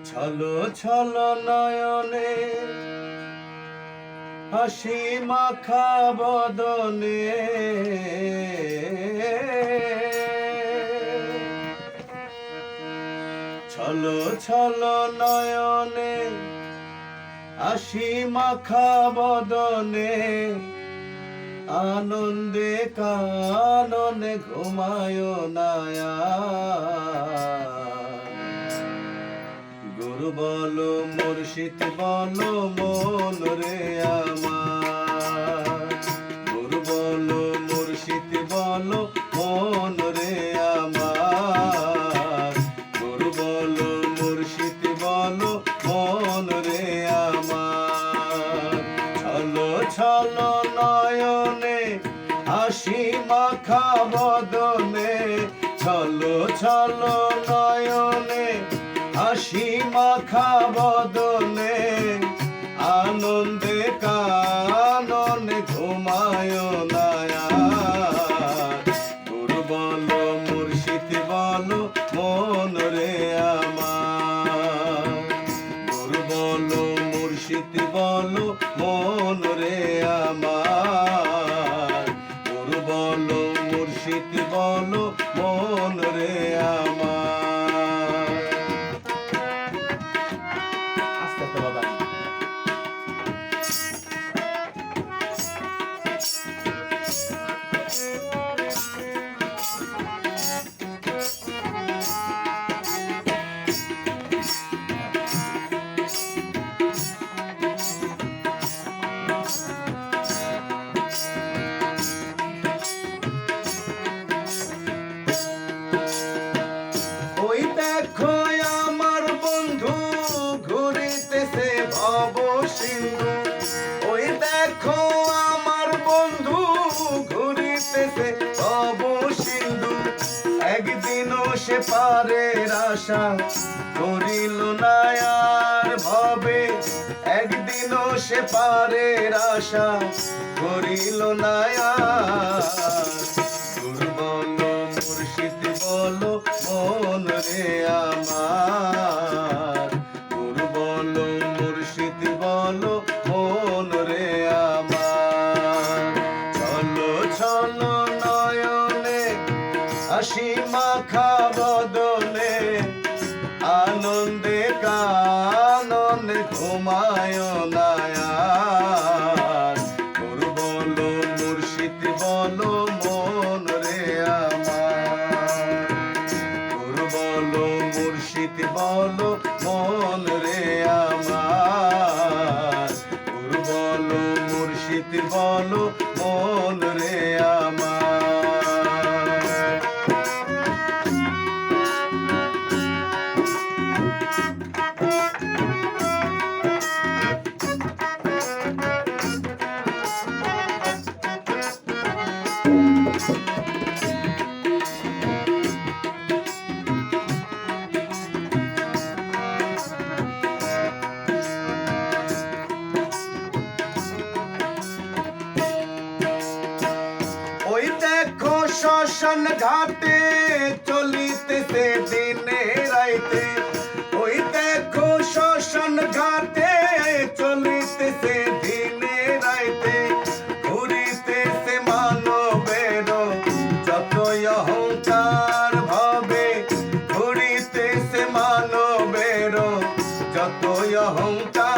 ছলো ছলো নয়নে হাসি মাখা বদনে ছলো ছলো নয়নে হাসি মাখা বদনে আনন্দে কাননে ঘুমায় নায়া গুরু বলো মুর্শিদ বলো মন রে আমার গুরু বলো মুর্শিদ বলো মন রে আমার গুরু বলো মুর্শিদ বলো মন রে আমার ছলো ছলো নয়নে হাসি মাখা বদনে ছলো ছলো নয়নে হাসি মাখা বদনে আনন্দে কাননে ঘুমায় নায়া গুরু বলো মুর্শিদ বলো মন রে আমার গুরু বলো মুর্শিদ বলো মন রে আমার গুরু বলো মুর্শিদ বলো মন রে আমার ওই দেখো আমার বন্ধু ঘুরিতেছে ভব সিন্ধু ওই দেখো আমার বন্ধু ঘুরিতেছে ভব সিন্ধু একদিনও সে পারের আশা করিল না আর ভবে একদিনও সে পারের আশা করিল না আর গুরু বলো মুর্শিদ বলো মন রে আমার গুরু বলো মুর্শিদ বলো মন রে আমার ছলো ছলো নয়নে হাসি মাখা বদনে আনন্দে কাননে ঘুমায় নায়া গুরু বলো মুর্শিদ বলো মন রে আমার গুরু বলো মুর্শিদ বলো মন রে আমার গুরু বলো মুর্শিদ বলো মন রে আমার ওই দেখো শ্মশান ঘাটে চলিতেছে দিনে রাইতে ওই দেখো শ্মশান ঘাটে চলিতেছে দিনে রাইতে ঘুরিতেছে মানবের যতই অহংকার ভাবে ঘুরিতেছে মানবের যতই অহংকার